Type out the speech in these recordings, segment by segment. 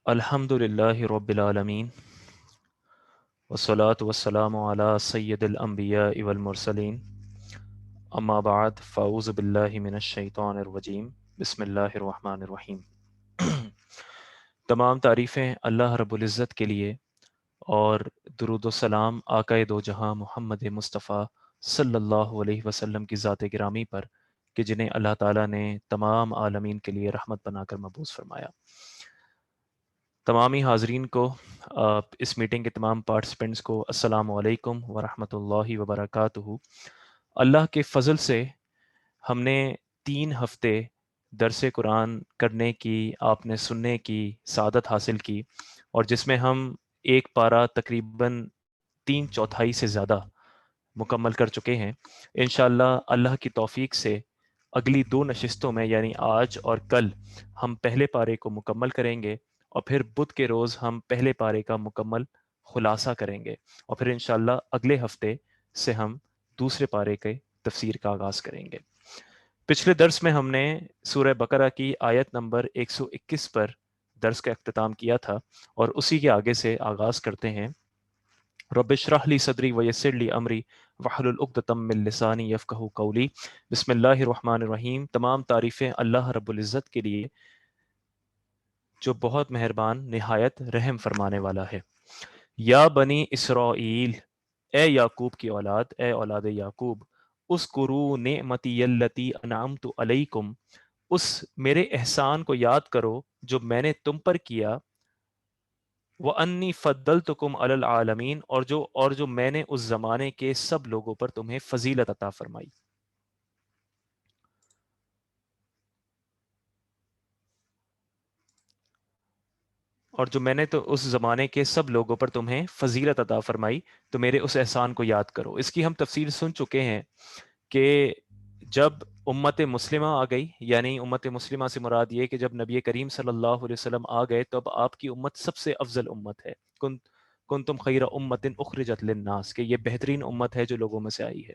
الحمدللہ رب العالمین والصلاة والسلام علی سید الانبیاء والمرسلین اما بعد فاعوذ باللہ من الشیطان الرجیم بسم اللہ الرحمن الرحیم۔ تمام تعریفیں اللہ رب العزت کے لیے اور درود و سلام آقا دو جہاں محمد مصطفیٰ صلی اللہ علیہ وسلم کی ذات گرامی پر کہ جنہیں اللہ تعالیٰ نے تمام عالمین کے لیے رحمت بنا کر مبعوث فرمایا۔ تمامی حاضرین کو، اس میٹنگ کے تمام پارٹسپینٹس کو السلام علیکم ورحمۃ اللہ وبرکاتہ۔ اللہ کے فضل سے ہم نے 3 ہفتے درس قرآن کرنے کی، آپ نے سننے کی سعادت حاصل کی، اور جس میں ہم ایک پارہ تقریباً 3/4 سے زیادہ مکمل کر چکے ہیں۔ انشاءاللہ اللہ کی توفیق سے اگلی 2 نشستوں میں یعنی آج اور کل ہم پہلے پارے کو مکمل کریں گے، اور پھر بدھ کے روز ہم پہلے پارے کا مکمل خلاصہ کریں گے، اور پھر انشاءاللہ اگلے ہفتے سے ہم دوسرے پارے کے تفسیر کا آغاز کریں گے۔ پچھلے درس میں ہم نے سورہ بقرہ کی آیت نمبر 121 پر درس کا اختتام کیا تھا، اور اسی کے آگے سے آغاز کرتے ہیں۔ رب اشرح لی صدری ویسر لی امری واحلل عقدۃ من لسانی یفقہوا قولی۔ بسم اللہ الرحمن الرحیم۔ تمام تعریفیں اللہ رب العزت کے لیے جو بہت مہربان نہایت رحم فرمانے والا ہے۔ یا بنی اسرائیل، اے یعقوب کی اولاد، اے اولاد یعقوب، اذکروا نعمتی التی انعمت علیکم، اس میرے احسان کو یاد کرو جو میں نے تم پر کیا، وَأَنِّي فَضَّلْتُكُمْ عَلَى الْعَالَمِينَ، اور جو میں نے اس زمانے کے سب لوگوں پر تمہیں فضیلت عطا فرمائی۔ اور جو میں نے تو اس زمانے کے سب لوگوں پر تمہیں فضیلت عطا فرمائی، تو میرے اس احسان کو یاد کرو۔ اس کی ہم تفصیل سن چکے ہیں کہ جب امت مسلمہ آ گئی، یعنی امت مسلمہ سے مراد یہ کہ جب نبی کریم صلی اللہ علیہ وسلم آ گئے تو اب آپ کی امت سب سے افضل امت ہے۔ کنتم خیر امت اخرجت للناس، کہ یہ بہترین امت ہے جو لوگوں میں سے آئی ہے۔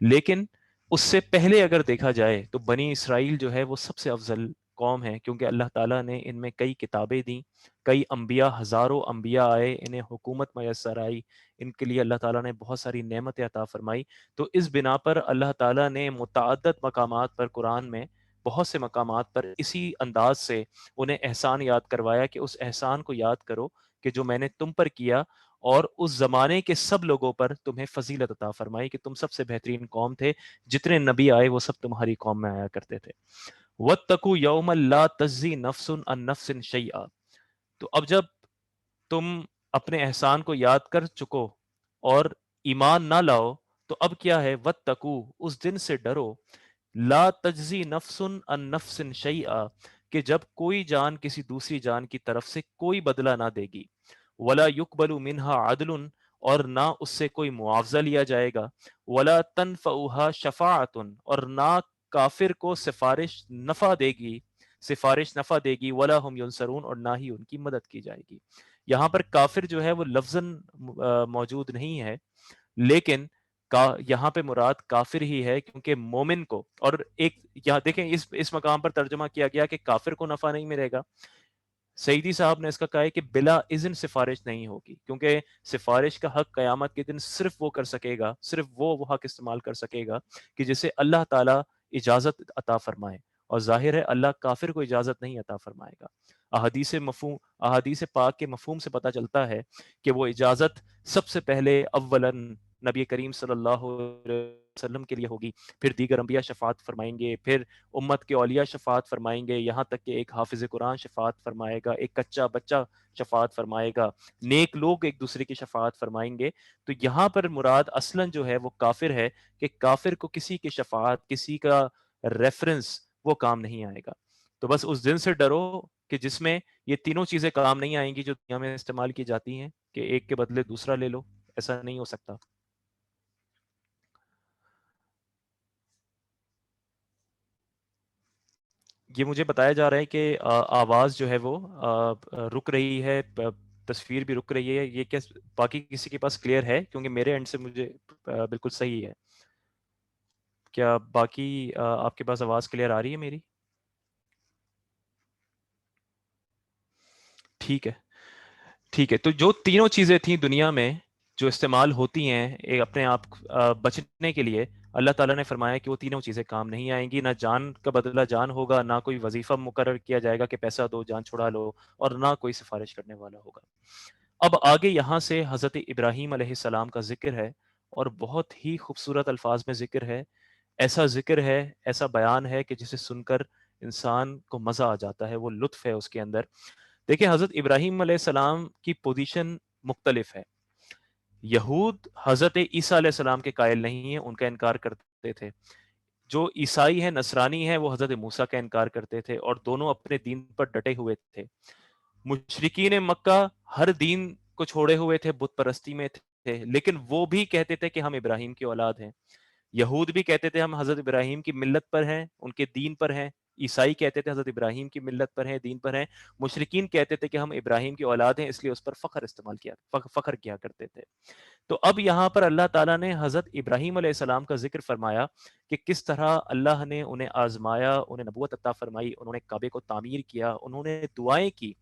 لیکن اس سے پہلے اگر دیکھا جائے تو بنی اسرائیل جو ہے وہ سب سے افضل قوم ہے، کیونکہ اللہ تعالیٰ نے ان میں کئی کتابیں دیں، کئی انبیاء، ہزاروں انبیاء آئے، انہیں حکومت میسر آئی، ان کے لیے اللہ تعالیٰ نے بہت ساری نعمتیں عطا فرمائی۔ تو اس بنا پر اللہ تعالیٰ نے متعدد مقامات پر قرآن میں، بہت سے مقامات پر اسی انداز سے انہیں احسان یاد کروایا کہ اس احسان کو یاد کرو کہ جو میں نے تم پر کیا، اور اس زمانے کے سب لوگوں پر تمہیں فضیلت عطا فرمائی کہ تم سب سے بہترین قوم تھے، جتنے نبی آئے وہ سب تمہاری قوم میں آیا کرتے تھے۔ وَاتَّقُوا يَوْمًا لَا تَجْزِي نَفْسٌ عَن نَفْسٍ شَيْئًا۔ تو اب جب تم اپنے احسان کو یاد کر چکو اور ایمان نہ لاؤ، تو اب کیا ہے؟ وَاتَّقُوا، اس دن سے ڈرو، لا تجزی نفس عن نفس شیئا، کہ جب کوئی جان کسی دوسری جان کی طرف سے کوئی بدلہ نہ دے گی، ولا يقبل منها عدل، اور نہ اس سے کوئی معاوضہ لیا جائے گا، ولا تنفعها شفاعت، اور نہ کافر کو سفارش نفع دے گی، ولا هم ينصرون، اور نہ ہی ان کی مدد کی جائے گی۔ یہاں پر کافر جو ہے وہ لفظاً موجود نہیں ہے، لیکن یہاں پہ مراد کافر ہی ہے، کیونکہ مومن کو، اور ایک یہاں دیکھیں اس مقام پر ترجمہ کیا گیا کہ کافر کو نفع نہیں ملے گا۔ سعیدی صاحب نے اس کا کہا ہے کہ بلا اذن سفارش نہیں ہوگی، کیونکہ سفارش کا حق قیامت کے دن صرف وہ کر سکے گا، صرف وہ حق استعمال کر سکے گا کہ جسے اللہ تعالیٰ اجازت عطا فرمائے، اور ظاہر ہے اللہ کافر کو اجازت نہیں عطا فرمائے گا۔ احادیث پاک کے مفہوم سے پتہ چلتا ہے کہ وہ اجازت سب سے پہلے اولاً نبی کریم صلی اللہ علیہ وسلم کے لیے ہوگی، پھر دیگر انبیاء شفاعت فرمائیں گے، پھر امت کے اولیاء شفاعت فرمائیں گے، یہاں تک کہ ایک حافظ قرآن شفاعت فرمائے گا، ایک کچا بچہ شفاعت فرمائے گا، نیک لوگ ایک دوسرے کی شفاعت فرمائیں گے۔ تو یہاں پر مراد اصلاً جو ہے وہ کافر ہے، کہ کافر کو کسی کی شفاعت، کسی کا ریفرنس وہ کام نہیں آئے گا۔ تو بس اس دن سے ڈرو کہ جس میں یہ تینوں چیزیں کام نہیں آئیں گی جو دنیا میں استعمال کی جاتی ہیں، کہ ایک کے بدلے دوسرا لے لو، ایسا نہیں ہو سکتا۔ یہ مجھے بتایا جا رہا ہے کہ آواز جو ہے وہ رک رہی ہے، تصویر بھی رک رہی ہے، یہ کیا باقی کسی کے پاس کلیئر ہے؟ کیونکہ میرے اینڈ سے مجھے بالکل صحیح ہے۔ کیا باقی آپ کے پاس آواز کلیئر آ رہی ہے میری؟ ٹھیک ہے، ٹھیک ہے. تو جو تینوں چیزیں تھیں دنیا میں جو استعمال ہوتی ہیں ایک اپنے آپ بچنے کے لیے، اللہ تعالیٰ نے فرمایا کہ وہ تینوں چیزیں کام نہیں آئیں گی. نہ جان کا بدلہ جان ہوگا، نہ کوئی وظیفہ مقرر کیا جائے گا کہ پیسہ دو جان چھڑا لو، اور نہ کوئی سفارش کرنے والا ہوگا. اب آگے یہاں سے حضرت ابراہیم علیہ السلام کا ذکر ہے، اور بہت ہی خوبصورت الفاظ میں ذکر ہے. ایسا ذکر ہے، ایسا بیان ہے کہ جسے سن کر انسان کو مزہ آ جاتا ہے، وہ لطف ہے اس کے اندر. دیکھیں حضرت ابراہیم علیہ السلام کی پوزیشن مختلف ہے. یہود حضرت عیسیٰ علیہ السلام کے قائل نہیں ہیں، ان کا انکار کرتے تھے. جو عیسائی ہیں، نصرانی ہیں، وہ حضرت موسیٰ کا انکار کرتے تھے، اور دونوں اپنے دین پر ڈٹے ہوئے تھے. مشرکین مکہ ہر دین کو چھوڑے ہوئے تھے، بت پرستی میں تھے، لیکن وہ بھی کہتے تھے کہ ہم ابراہیم کی اولاد ہیں. یہود بھی کہتے تھے ہم حضرت ابراہیم کی ملت پر ہیں، ان کے دین پر ہیں. عیسائی کہتے تھے حضرت ابراہیم کی ملت پر ہیں، دین پر ہیں. مشرکین کہتے تھے کہ ہم ابراہیم کی اولاد ہیں، اس لیے اس پر فخر کیا کرتے تھے. تو اب یہاں پر اللہ تعالیٰ نے حضرت ابراہیم علیہ السلام کا ذکر فرمایا کہ کس طرح اللہ نے انہیں آزمایا، انہیں نبوت عطا فرمائی، انہوں نے کعبے کو تعمیر کیا، انہوں نے دعائیں کی.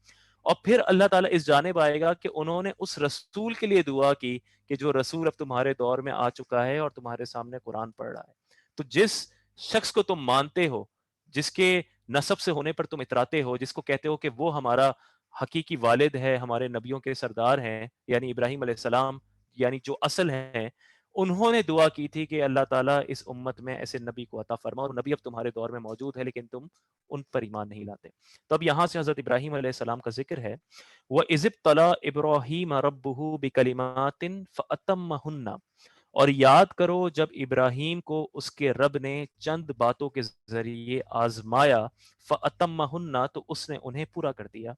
اور پھر اللہ تعالیٰ اس جانب آئے گا کہ انہوں نے اس رسول کے لیے دعا کی کہ جو رسول اب تمہارے دور میں آ چکا ہے اور تمہارے سامنے قرآن پڑھ رہا ہے. تو جس شخص کو تم مانتے ہو، جس کے نسب سے ہونے پر تم اتراتے ہو، جس کو کہتے ہو کہ وہ ہمارا حقیقی والد ہے، ہمارے نبیوں کے سردار ہیں، یعنی ابراہیم علیہ السلام، یعنی جو اصل ہیں، انہوں نے دعا کی تھی کہ اللہ تعالیٰ اس امت میں ایسے نبی کو عطا فرما، اور نبی اب تمہارے دور میں موجود ہے لیکن تم ان پر ایمان نہیں لاتے. تب یہاں سے حضرت ابراہیم علیہ السلام کا ذکر ہے. وَإِذِ ابْتَلَىٰ إِبْرَاهِيمَ رَبُّهُ بِكَلِمَاتٍ فَأَتَمَّهُنَّ، اور یاد کرو جب ابراہیم کو اس کے رب نے چند باتوں کے ذریعے آزمایا، فَأَتَمَّهُنَّ، تو اس نے انہیں پورا کر دیا.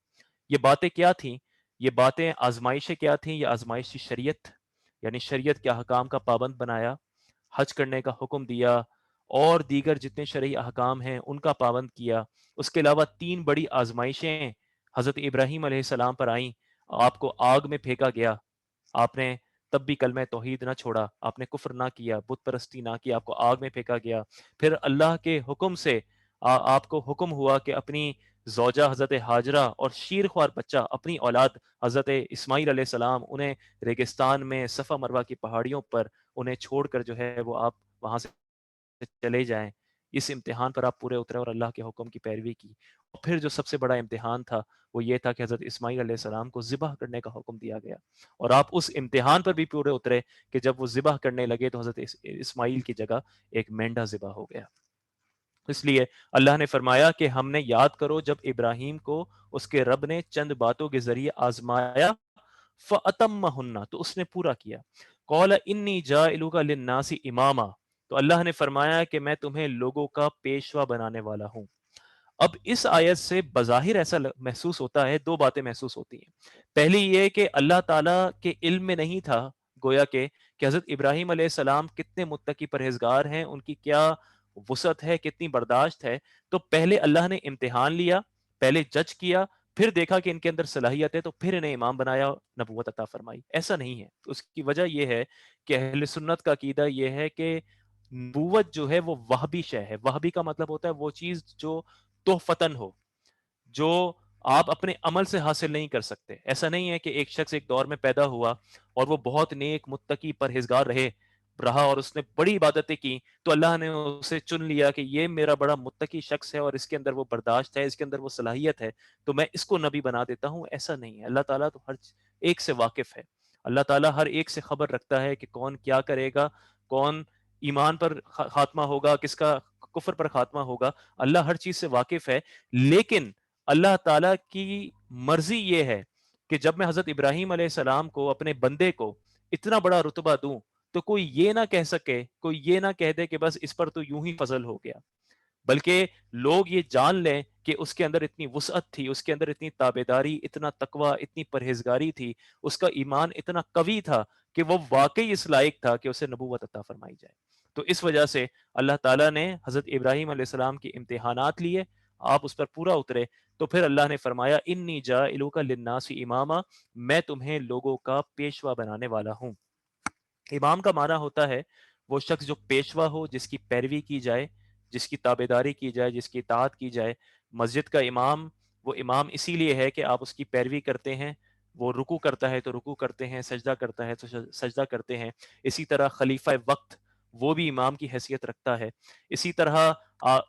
یہ باتیں کیا تھیں؟ یہ باتیں آزمائشیں کیا تھیں؟ یہ آزمائشی شریعت، یعنی شریعت کے احکام کا پابند بنایا، حج کرنے کا حکم دیا، اور دیگر جتنے شرعی احکام ہیں ان کا پابند کیا. اس کے علاوہ تین بڑی آزمائشیں حضرت ابراہیم علیہ السلام پر آئیں. آپ کو آگ میں پھینکا گیا، آپ نے تب بھی کلمہ توحید نہ چھوڑا، آپ نے کفر نہ کیا، بت پرستی نہ کی، آپ کو آگ میں پھینکا گیا. پھر اللہ کے حکم سے آپ کو حکم ہوا کہ اپنی زوجہ حضرت ہاجرہ اور شیرخوار بچہ اپنی اولاد حضرت اسماعیل علیہ السلام، انہیں ریگستان میں صفا مروہ کی پہاڑیوں پر انہیں چھوڑ کر جو ہے وہ آپ وہاں سے چلے جائیں. اس امتحان پر آپ پورے اترے اور اللہ کے حکم کی پیروی کی. اور پھر جو سب سے بڑا امتحان تھا وہ یہ تھا کہ حضرت اسماعیل علیہ السلام کو ذبح کرنے کا حکم دیا گیا، اور آپ اس امتحان پر بھی پورے اترے کہ جب وہ ذبح کرنے لگے تو حضرت اسماعیل کی جگہ ایک مینڈا ذبح ہو گیا. اس لیے اللہ نے فرمایا کہ ہم نے یاد کرو جب ابراہیم کو اس کے رب نے چند باتوں کے ذریعے آزمایا، فَأَتَمَّهُنَّ، تو اس نے پورا کیا. قَالَ إِنِّي جَاعِلُكَ لِلنَّاسِ إِمَامًا، تو اللہ نے فرمایا کہ میں تمہیں لوگوں کا پیشوا بنانے والا ہوں. اب اس آیت سے بظاہر ایسا محسوس ہوتا ہے، دو باتیں محسوس ہوتی ہیں. پہلی یہ کہ اللہ تعالیٰ کے علم میں نہیں تھا گویا کہ حضرت ابراہیم علیہ السلام کتنے متقی پرہیزگار ہیں، ان کی کیا وسعت ہے، کتنی برداشت ہے. تو پہلے اللہ نے امتحان لیا، پہلے جج کیا، پھر دیکھا کہ ان کے اندر صلاحیت ہے تو پھر انہیں امام بنایا، نبوت عطا فرمائی. ایسا نہیں ہے. اس کی وجہ یہ ہے کہ اہل سنت کا عقیدہ یہ ہے کہ نبوت جو ہے وہ وہبی شے ہے. وہبی کا مطلب ہوتا ہے وہ چیز جو تحفتن ہو، جو آپ اپنے عمل سے حاصل نہیں کر سکتے. ایسا نہیں ہے کہ ایک شخص ایک دور میں پیدا ہوا اور وہ بہت نیک متقی پرہیزگار رہا اور اس نے بڑی عبادتیں کی تو اللہ نے اسے چن لیا کہ یہ میرا بڑا متقی شخص ہے اور اس کے اندر وہ برداشت ہے، اس کے اندر وہ صلاحیت ہے، تو میں اس کو نبی بنا دیتا ہوں. ایسا نہیں ہے. اللہ تعالیٰ تو ہر ایک سے واقف ہے. اللہ تعالیٰ ہر ایک سے خبر رکھتا ہے کہ کون کیا کرے گا، کون ایمان پر خاتمہ ہوگا، کس کا کفر پر خاتمہ ہوگا. اللہ ہر چیز سے واقف ہے. لیکن اللہ تعالیٰ کی مرضی یہ ہے کہ جب میں حضرت ابراہیم علیہ السلام کو، اپنے بندے کو اتنا بڑا رتبہ دوں تو کوئی یہ نہ کہہ سکے، کوئی یہ نہ کہہ دے کہ بس اس پر تو یوں ہی فضل ہو گیا، بلکہ لوگ یہ جان لیں کہ اس کے اندر اتنی وسعت تھی، اس کے اندر اتنی تابعداری، اتنا تقوی، اتنی پرہیزگاری تھی، اس کا ایمان اتنا قوی تھا کہ وہ واقعی اس لائق تھا کہ اسے نبوت عطا فرمائی جائے. تو اس وجہ سے اللہ تعالیٰ نے حضرت ابراہیم علیہ السلام کے امتحانات لیے، آپ اس پر پورا اترے، تو پھر اللہ نے فرمایا انی جاعلک للناس اماما، میں تمہیں لوگوں کا پیشوا بنانے والا ہوں. امام کا معنی ہوتا ہے وہ شخص جو پیشوا ہو، جس کی پیروی کی جائے، جس کی تابعداری کی جائے، جس کی اطاعت کی جائے. مسجد کا امام وہ امام اسی لیے ہے کہ آپ اس کی پیروی کرتے ہیں، وہ رکوع کرتا ہے تو رکوع کرتے ہیں، سجدہ کرتا ہے تو سجدہ کرتے ہیں. اسی طرح خلیفہ وقت وہ بھی امام کی حیثیت رکھتا ہے. اسی طرح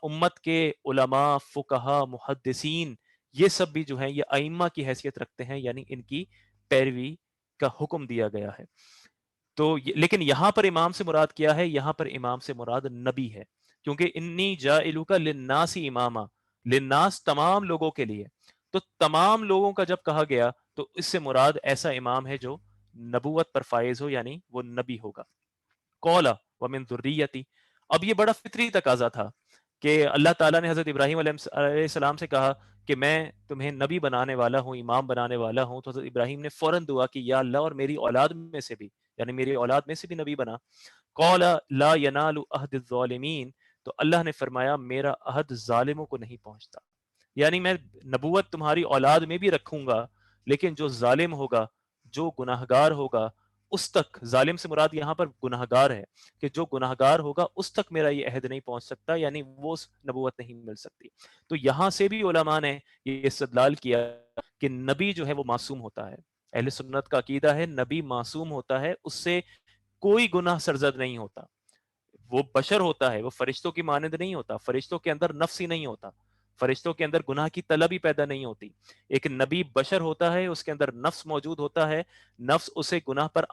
امت کے علماء، فقہا، محدثین، یہ سب بھی جو ہیں یہ ائمہ کی حیثیت رکھتے ہیں، یعنی ان کی پیروی کا حکم دیا گیا ہے. تو لیکن یہاں پر امام سے مراد کیا ہے؟ یہاں پر امام سے مراد نبی ہے، کیونکہ انی جاعلک للناس اماما، للناس تمام لوگوں کے لیے. تو تمام لوگوں کا جب کہا گیا تو اس سے مراد ایسا امام ہے جو نبوت پر فائز ہو، یعنی وہ نبی ہوگا. قولا ومن ذریتی، اب یہ بڑا فطری تقاضا تھا کہ اللہ تعالیٰ نے حضرت ابراہیم علیہ السلام سے کہا کہ میں تمہیں نبی بنانے والا ہوں، امام بنانے والا ہوں. تو حضرت ابراہیم نے فوراً دعا کی، یا اللہ اور میری اولاد میں سے بھی، یعنی میری اولاد میں سے بھی نبی بنا. قال لا ینال عہد الظالمین، تو اللہ نے فرمایا میرا عہد ظالموں کو نہیں پہنچتا. یعنی میں نبوت تمہاری اولاد میں بھی رکھوں گا، لیکن جو ظالم ہوگا، جو گناہگار ہوگا، اس تک، ظالم سے مراد یہاں پر گناہگار ہے، کہ جو گناہگار ہوگا اس تک میرا یہ عہد نہیں پہنچ سکتا، یعنی وہ نبوت نہیں مل سکتی. تو یہاں سے بھی علماء نے یہ استدلال کیا کہ نبی جو ہے وہ معصوم ہوتا ہے. اہل سنت کا عقیدہ ہے نبی معصوم ہوتا ہے، اس سے کوئی گناہ سرزد نہیں ہوتا. وہ بشر ہوتا ہے، وہ فرشتوں کی مانند نہیں ہوتا، فرشتوں کے اندر نفس ہی نہیں ہوتا، فرشتوں کے اندر گناہ کی طلب ہی پیدا نہیں ہوتی. ایک نبی بشر ہوتا ہے، اس کے اندر نفس موجود ہوتا ہے، نفس اسے گناہ پر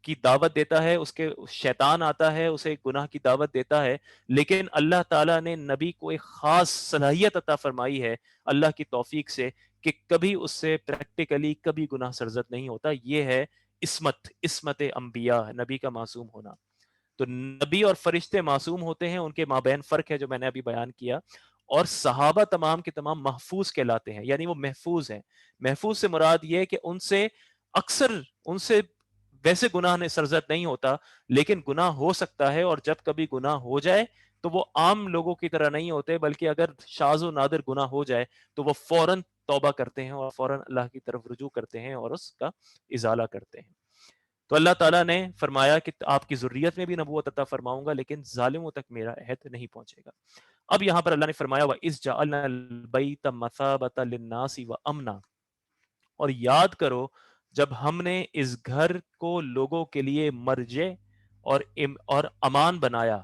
کی دعوت دیتا ہے، اس کے شیطان آتا ہے اسے گناہ کی دعوت دیتا ہے. لیکن اللہ تعالیٰ نے نبی کو ایک خاص صلاحیت عطا فرمائی ہے اللہ کی توفیق سے، کہ کبھی اس سے پریکٹیکلی کبھی گناہ سرزد نہیں ہوتا. یہ ہے عصمت انبیاء، نبی کا معصوم ہونا. تو نبی اور فرشتے معصوم ہوتے ہیں، ان کے مابین فرق ہے جو میں نے ابھی بیان کیا. اور صحابہ تمام کے تمام محفوظ کہلاتے ہیں، یعنی وہ محفوظ ہیں. محفوظ سے مراد یہ کہ ان سے اکثر، ان سے ویسے گناہ نے سرزد نہیں ہوتا، لیکن گناہ ہو سکتا ہے، اور جب کبھی گناہ ہو جائے تو وہ عام لوگوں کی طرح نہیں ہوتے، بلکہ اگر شاذ و نادر گناہ ہو جائے تو وہ فوراً توبہ کرتے ہیں اور فوراً اللہ کی طرف رجوع کرتے ہیں اور اس کا ازالہ کرتے ہیں. تو اللہ تعالیٰ نے فرمایا کہ آپ کی ذریت میں بھی نبوت عطا فرماؤں گا، لیکن ظالموں تک میرا عہد نہیں پہنچے گا. اب یہاں پر اللہ نے فرمایا وَإِذْ جَعَلْنَا الْبَيْتَ مَثَابَةً لِلنَّاسِ وَأَمْنًا، اور یاد کرو جب ہم نے اس گھر کو لوگوں کے لیے مرجع اور امان بنایا.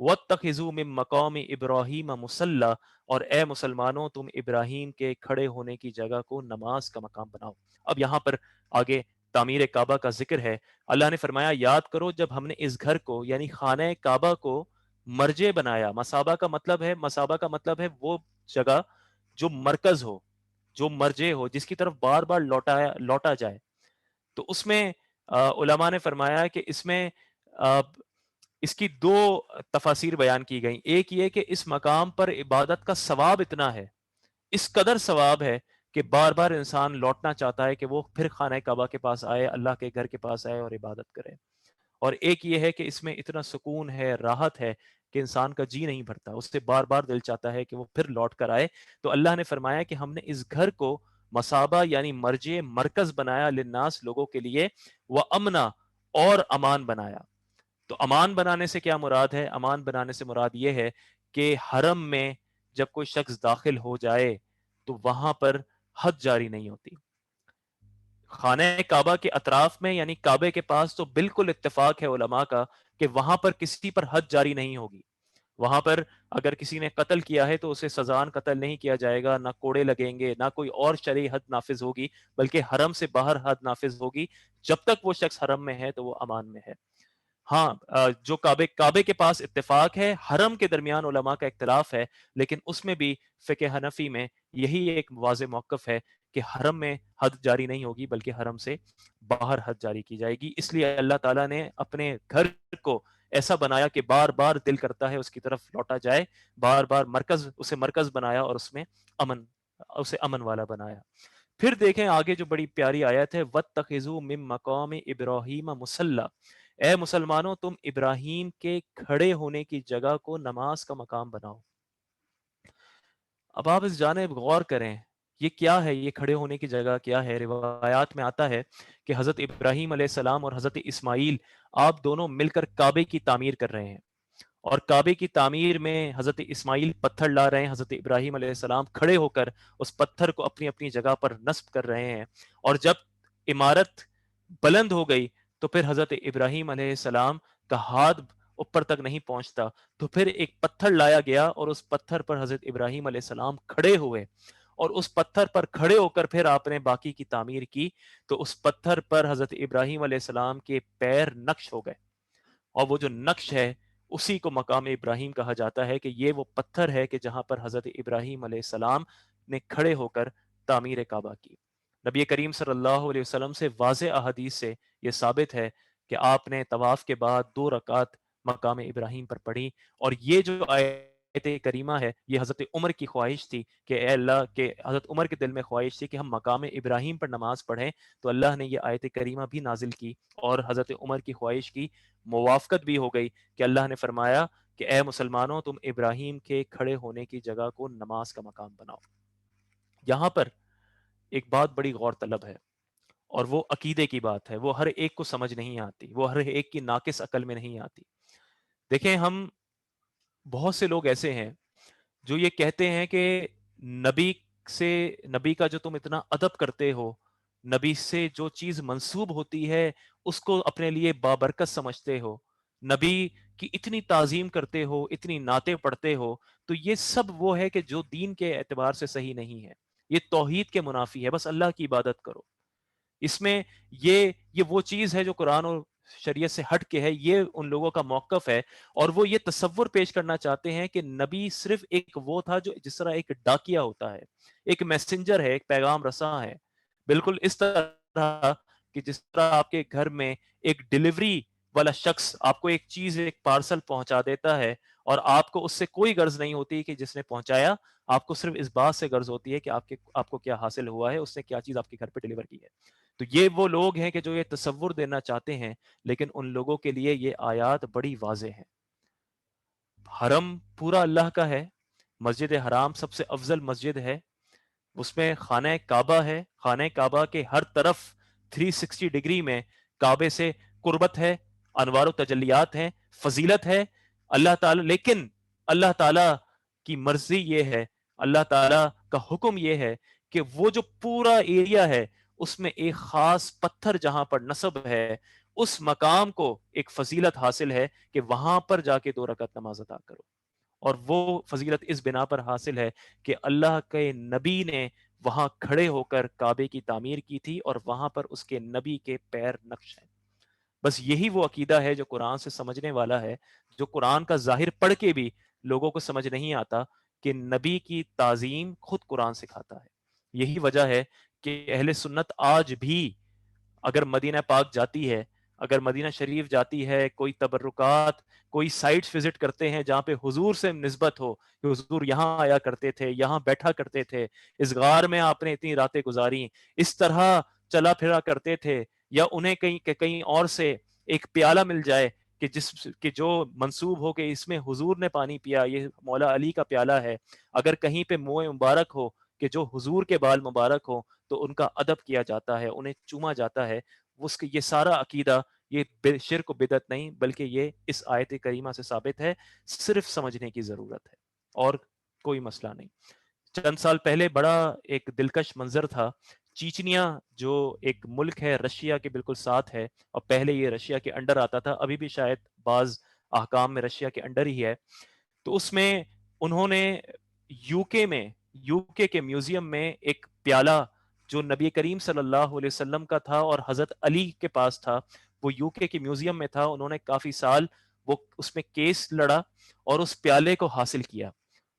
وَاتَّخِذُوا مِن مَّقَامِ إِبْرَاهِيمَ مُصَلًّى، اور اے مسلمانوں تم ابراہیم کے کھڑے ہونے کی جگہ کو نماز کا مقام بناؤ. اب یہاں پر آگے تعمیر کعبہ کا ذکر ہے. اللہ نے فرمایا یاد کرو جب ہم نے اس گھر کو، یعنی خانہ کعبہ کو مرجع بنایا. مسابہ کا مطلب ہے وہ جگہ جو مرکز ہو، جو مرجع ہو، جس کی طرف بار بار لوٹا جائے. تو اس میں علماء نے فرمایا کہ اس میں اس کی دو تفاسیر بیان کی گئیں. ایک یہ کہ اس مقام پر عبادت کا ثواب اتنا ہے، اس قدر ثواب ہے کہ بار بار انسان لوٹنا چاہتا ہے کہ وہ پھر خانہ کعبہ کے پاس آئے، اللہ کے گھر کے پاس آئے اور عبادت کرے. اور ایک یہ ہے کہ اس میں اتنا سکون ہے، راحت ہے کہ انسان کا جی نہیں بھرتا، اس سے بار بار دل چاہتا ہے کہ وہ پھر لوٹ کر آئے. تو اللہ نے فرمایا کہ ہم نے اس گھر کو مصابہ یعنی مرجع، مرکز بنایا، للناس لوگوں کے لیے، وَأَمْنًا اور امان بنایا. تو امان بنانے سے کیا مراد ہے؟ امان بنانے سے مراد یہ ہے کہ حرم میں جب کوئی شخص داخل ہو جائے تو وہاں پر حد جاری نہیں ہوتی. خانہ کعبہ کے اطراف میں یعنی کعبے کے پاس تو بالکل اتفاق ہے علماء کا کہ وہاں پر کسی پر حد جاری نہیں ہوگی. وہاں پر اگر کسی نے قتل کیا ہے تو اسے سزائے قتل نہیں کیا جائے گا، نہ کوڑے لگیں گے، نہ کوئی اور شرعی حد نافذ ہوگی، بلکہ حرم سے باہر حد نافذ ہوگی. جب تک وہ شخص حرم میں ہے تو وہ امان میں ہے. ہاں جو کعبے کے پاس اتفاق ہے، حرم کے درمیان علماء کا اختلاف ہے، لیکن اس میں بھی فقہ حنفی میں یہی ایک واضح موقف ہے کہ حرم میں حد جاری نہیں ہوگی بلکہ حرم سے باہر حد جاری کی جائے گی. اس لیے اللہ تعالیٰ نے اپنے گھر کو ایسا بنایا کہ بار بار دل کرتا ہے اس کی طرف لوٹا جائے، بار بار اسے مرکز بنایا اور اس میں اسے امن والا بنایا. پھر دیکھیں آگے جو بڑی پیاری آیت ہے، وَاتَّخِذُوا مِن مَّقَامِ إِبْرَاهِيمَ مُصَلًّى، اے مسلمانوں تم ابراہیم کے کھڑے ہونے کی جگہ کو نماز کا مقام بناؤ. اب آپ اس جانب غور کریں، یہ کیا ہے؟ یہ کھڑے ہونے کی جگہ کیا ہے؟ روایات میں آتا ہے کہ حضرت ابراہیم علیہ السلام اور حضرت اسماعیل، آپ دونوں مل کر کعبے کی تعمیر کر رہے ہیں، اور کعبے کی تعمیر میں حضرت اسماعیل پتھر لا رہے ہیں، حضرت ابراہیم علیہ السلام کھڑے ہو کر اس پتھر کو اپنی اپنی جگہ پر نصب کر رہے ہیں، اور جب عمارت بلند ہو گئی تو پھر حضرت ابراہیم علیہ السلام کا ہاتھ اوپر تک نہیں پہنچتا، تو پھر ایک پتھر لایا گیا اور اس پتھر پر حضرت ابراہیم علیہ السلام کھڑے ہوئے، اور اس پتھر پر کھڑے ہو کر پھر آپ نے باقی کی تعمیر کی، تو اس پتھر پر حضرت ابراہیم علیہ السلام کے پیر نقش ہو گئے، اور وہ جو نقش ہے اسی کو مقام ابراہیم کہا جاتا ہے، کہ یہ وہ پتھر ہے کہ جہاں پر حضرت ابراہیم علیہ السلام نے کھڑے ہو کر تعمیر کعبہ کی۔ نبی کریم صلی اللہ علیہ وسلم سے واضح احادیث سے یہ ثابت ہے کہ آپ نے طواف کے بعد 2 رکعت مقام ابراہیم پر پڑھی، اور یہ جو آیت کریمہ ہے یہ حضرت عمر کی خواہش تھی کہ اے اللہ، کہ حضرت عمر کے دل میں خواہش تھی کہ ہم مقام ابراہیم پر نماز پڑھیں، تو اللہ نے یہ آیت کریمہ بھی نازل کی، اور حضرت عمر کی خواہش کی موافقت بھی ہو گئی کہ اللہ نے فرمایا کہ اے مسلمانوں، تم ابراہیم کے کھڑے ہونے کی جگہ کو نماز کا مقام بناؤ۔ یہاں پر ایک بات بڑی غور طلب ہے، اور وہ عقیدے کی بات ہے، وہ ہر ایک کو سمجھ نہیں آتی، وہ ہر ایک کی ناقص عقل میں نہیں آتی۔ دیکھیں، ہم بہت سے لوگ ایسے ہیں جو یہ کہتے ہیں کہ نبی سے، نبی کا جو تم اتنا ادب کرتے ہو، نبی سے جو چیز منسوب ہوتی ہے اس کو اپنے لیے بابرکت سمجھتے ہو، نبی کی اتنی تعظیم کرتے ہو، اتنی نعتیں پڑھتے ہو، تو یہ سب وہ ہے کہ جو دین کے اعتبار سے صحیح نہیں ہے، یہ توحید کے منافی ہے، بس اللہ کی عبادت کرو۔ اس میں یہ وہ چیز ہے جو قرآن اور شریعت سے ہٹ کے ہے، یہ ان لوگوں کا موقف ہے، اور وہ یہ تصور پیش کرنا چاہتے ہیں کہ نبی صرف ایک وہ تھا جو جس طرح ایک ڈاکیا ہوتا ہے، ایک میسنجر ہے، ایک پیغام رساں ہے، بالکل اس طرح کہ جس طرح آپ کے گھر میں ایک ڈیلیوری والا شخص آپ کو ایک چیز، ایک پارسل پہنچا دیتا ہے، اور آپ کو اس سے کوئی غرض نہیں ہوتی کہ جس نے پہنچایا، آپ کو صرف اس بات سے غرض ہوتی ہے کہ آپ کو کیا حاصل ہوا ہے، اس نے کیا چیز آپ کے گھر پہ ڈیلیور کی ہے۔ تو یہ وہ لوگ ہیں کہ جو یہ تصور دینا چاہتے ہیں، لیکن ان لوگوں کے لیے یہ آیات بڑی واضح ہیں۔ حرم پورا اللہ کا ہے، مسجد حرام سب سے افضل مسجد ہے، اس میں خانہ کعبہ ہے، خانہ کعبہ کے ہر طرف 360 ڈگری میں کعبے سے قربت ہے، انوار و تجلیات ہیں، فضیلت ہے اللہ تعالی، لیکن اللہ تعالی کی مرضی یہ ہے، اللہ تعالی کا حکم یہ ہے کہ وہ جو پورا ایریا ہے اس میں ایک خاص پتھر جہاں پر نصب ہے، اس مقام کو ایک فضیلت حاصل ہے کہ وہاں پر جا کے 2 رکعت نماز ادا کرو، اور وہ فضیلت اس بنا پر حاصل ہے کہ اللہ کے نبی نے وہاں کھڑے ہو کر کعبے کی تعمیر کی تھی، اور وہاں پر اس کے نبی کے پیر نقش ہیں۔ بس یہی وہ عقیدہ ہے جو قرآن سے سمجھنے والا ہے، جو قرآن کا ظاہر پڑھ کے بھی لوگوں کو سمجھ نہیں آتا کہ نبی کی تعظیم خود قرآن سکھاتا ہے۔ یہی وجہ ہے کہ اہل سنت آج بھی اگر مدینہ پاک جاتی ہے، اگر مدینہ شریف جاتی ہے، کوئی تبرکات، کوئی سائٹس وزٹ کرتے ہیں جہاں پہ حضور سے نسبت ہو کہ حضور یہاں آیا کرتے تھے، یہاں بیٹھا کرتے تھے، اس غار میں آپ نے اتنی راتیں گزاری، اس طرح چلا پھرا کرتے تھے، یا انہیں کہیں اور سے ایک پیالہ مل جائے کہ جو منسوب ہو کہ اس میں حضور نے پانی پیا، یہ مولا علی کا پیالہ ہے، اگر کہیں پہ منہ مبارک ہو کہ جو حضور کے بال مبارک ہو، تو ان کا ادب کیا جاتا ہے، انہیں چوما جاتا ہے۔ یہ سارا عقیدہ یہ شرک و بدعت نہیں، بلکہ یہ اس آیت کریمہ سے ثابت ہے، صرف سمجھنے کی ضرورت ہے اور کوئی مسئلہ نہیں۔ چند سال پہلے بڑا ایک دلکش منظر تھا، چیچنیا جو ایک ملک ہے رشیا کے بالکل ساتھ ہے، اور پہلے یہ رشیا کے انڈر آتا تھا، ابھی بھی شاید بعض احکام میں رشیا کے انڈر ہی ہے، تو اس میں انہوں نے یو کے میوزیم میں ایک پیالہ جو نبی کریم صلی اللہ علیہ وسلم کا تھا اور حضرت علی کے پاس تھا، وہ یو کے میوزیم میں تھا، انہوں نے کافی سال وہ اس میں کیس لڑا اور اس پیالے کو حاصل کیا،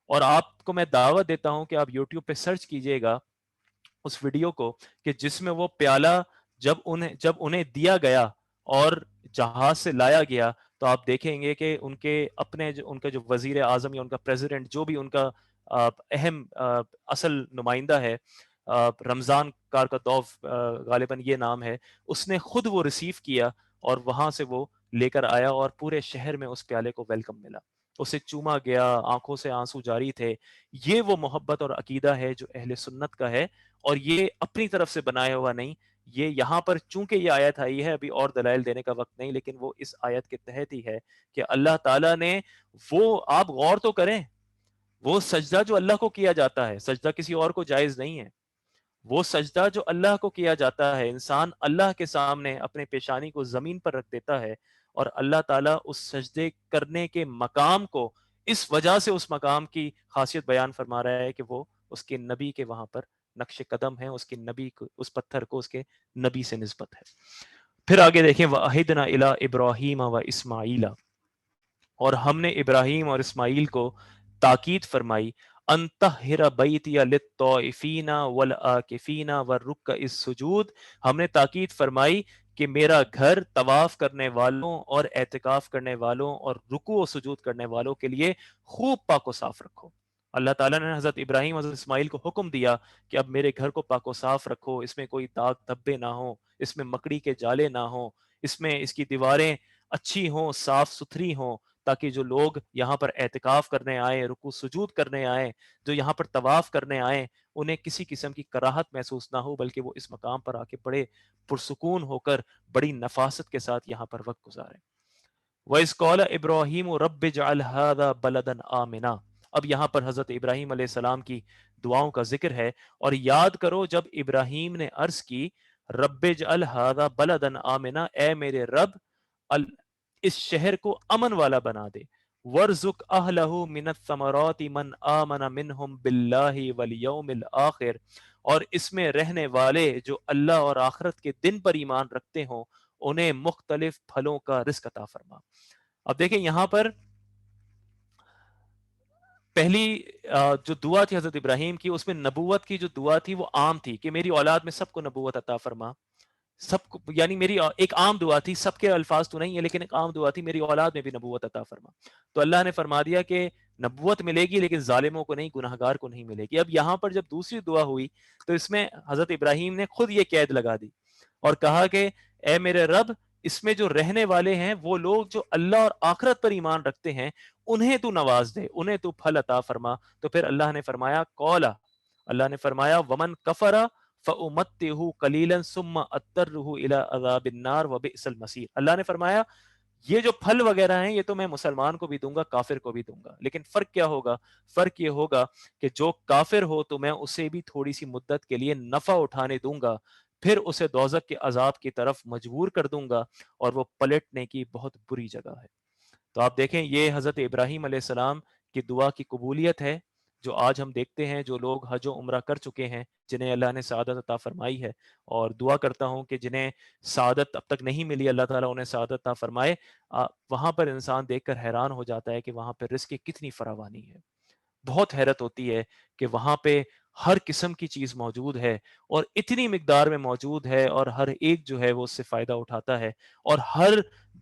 اور آپ کو میں دعوت دیتا ہوں کہ آپ یوٹیوب پہ سرچ کیجئے گا اس ویڈیو کو، کہ جس میں وہ پیالہ جب انہیں دیا گیا اور جہاز سے لایا گیا، تو آپ دیکھیں گے کہ ان کا جو وزیر اعظم یا ان کا پریزیڈنٹ، جو بھی ان کا اہم اصل نمائندہ ہے، رمضان کارکتوف غالباً یہ نام ہے، اس نے خود وہ ریسیو کیا اور وہاں سے وہ لے کر آیا، اور پورے شہر میں اس پیالے کو ویلکم ملا، اسے چوما گیا، آنکھوں سے آنسو جاری تھے۔ یہ وہ محبت اور عقیدہ ہے جو اہل سنت کا ہے، اور یہ اپنی طرف سے بنایا ہوا نہیں، یہ یہاں پر چونکہ یہ آیت آئی ہے، ابھی اور دلائل دینے کا وقت نہیں، لیکن وہ اس آیت کے تحت ہی ہے کہ اللہ تعالیٰ نے وہ، آپ غور تو کریں، وہ سجدہ جو اللہ کو کیا جاتا ہے، سجدہ کسی اور کو جائز نہیں ہے، وہ سجدہ جو اللہ کو کیا جاتا ہے، انسان اللہ کے سامنے اپنے پیشانی کو زمین پر رکھ دیتا ہے، اور اللہ تعالیٰ اس سجدے کرنے کے مقام کو اس وجہ سے اس مقام کی خاصیت بیان فرما رہا ہے کہ وہ اس کے نبی کے وہاں پر نقش قدم ہے، اس کے نبی کو، اس پتھر کو اس کے نبی سے نسبت ہے۔ پھر آگے دیکھیں وَأَحِدْنَا إِلَىٰ إِبْرَاهِيمَ وَإِسْمَاعِيلَ، اور ہم نے ابراہیم اور اسماعیل کو تاکید فرمائی، ان طہر بیتی للطائفین والعاکفین والرکع السجود، ہم نے تاکید فرمائی کہ میرا گھر طواف کرنے والوں اور اعتکاف کرنے والوں اور رکوع و سجود کرنے والوں کے لیے خوب پاک و صاف رکھو۔ اللہ تعالیٰ نے حضرت ابراہیم حضرت اسماعیل کو حکم دیا کہ اب میرے گھر کو پاک و صاف رکھو، اس میں کوئی داغ دھبے نہ ہوں، اس میں مکڑی کے جالے نہ ہوں، اس میں اس کی دیواریں اچھی ہوں، صاف ستھری ہوں، تاکہ جو لوگ یہاں پر اعتکاف کرنے آئیں، رکوع سجود کرنے آئیں، جو یہاں پر طواف کرنے آئیں، انہیں کسی قسم کی کراہت محسوس نہ ہو، بلکہ وہ اس مقام پر آ کے بڑے پرسکون ہو کر بڑی نفاست کے ساتھ یہاں پر وقت گزاریں۔ وَإِذْ قَالَ إِبْرَاهِيمُ رَبِّ اجْعَلْ هَٰذَا بَلَدًا آمِنًا، اب یہاں پر حضرت ابراہیم علیہ السلام کی دعاؤں کا ذکر ہے، اور یاد کرو جب ابراہیم نے عرض کی رب اجعل هذا بلدا آمنا، اے میرے رب اس شہر کو امن والا بنا دے، وَارْزُقْ أَهْلَهُ مِنَ الثَّمَرَاتِ مَنْ آمَنَ مِنْهُمْ بِاللَّهِ وَالْيَوْمِ الْآخِرِ، اور اس میں رہنے والے جو اللہ اور آخرت کے دن پر ایمان رکھتے ہوں انہیں مختلف پھلوں کا رزق عطا فرما۔ اب دیکھیں یہاں پر پہلی جو دعا تھی حضرت ابراہیم کی، اس میں نبوت کی جو دعا تھی وہ عام تھی کہ میری اولاد میں سب کو نبوت عطا فرما، سب کو، یعنی میری ایک عام دعا تھی، سب کے الفاظ تو نہیں ہے لیکن ایک عام دعا تھی، میری اولاد میں بھی نبوت عطا فرما۔ تو اللہ نے فرما دیا کہ نبوت ملے گی لیکن ظالموں کو نہیں، گناہگار کو نہیں ملے گی۔ اب یہاں پر جب دوسری دعا ہوئی تو اس میں حضرت ابراہیم نے خود یہ قید لگا دی اور کہا کہ اے میرے رب، اس میں جو رہنے والے ہیں وہ لوگ جو اللہ اور آخرت پر ایمان رکھتے ہیں انہیں تو نواز دے، انہیں تو پھل عطا فرما۔ تو پھر اللہ نے فرمایا قولا، اللہ نے فرمایا ومن کفر فَأُمَتِّهُ قَلِيلًا ثُمَّ أَضْطَرُّهُ إِلَىٰ عَذَابِ النَّارِ وَبِئْسَ الْمَصِيرُ، اللہ نے فرمایا یہ جو پھل وغیرہ ہیں یہ تو میں مسلمان کو بھی دوں گا، کافر کو بھی دوں گا، لیکن فرق کیا ہوگا؟ فرق یہ ہوگا کہ جو کافر ہو تو میں اسے بھی تھوڑی سی مدت کے لیے نفع اٹھانے دوں گا، پھر اسے دوزخ کے عذاب کی طرف مجبور کر دوں گا، اور وہ پلٹنے کی بہت بری جگہ ہے۔ تو آپ دیکھیں یہ حضرت ابراہیم علیہ السلام کی دعا کی قبولیت ہے، جو آج ہم دیکھتے ہیں جو لوگ حج و عمرہ کر چکے ہیں، جنہیں اللہ نے سعادت عطا فرمائی ہے، اور دعا کرتا ہوں کہ جنہیں سعادت اب تک نہیں ملی اللہ تعالیٰ انہیں سعادت عطا فرمائے۔ وہاں پر انسان دیکھ کر حیران ہو جاتا ہے کہ وہاں پہ رزق کی کتنی فراوانی ہے، بہت حیرت ہوتی ہے کہ وہاں پہ ہر قسم کی چیز موجود ہے اور اتنی مقدار میں موجود ہے، اور ہر ایک جو ہے وہ اس سے فائدہ اٹھاتا ہے، اور ہر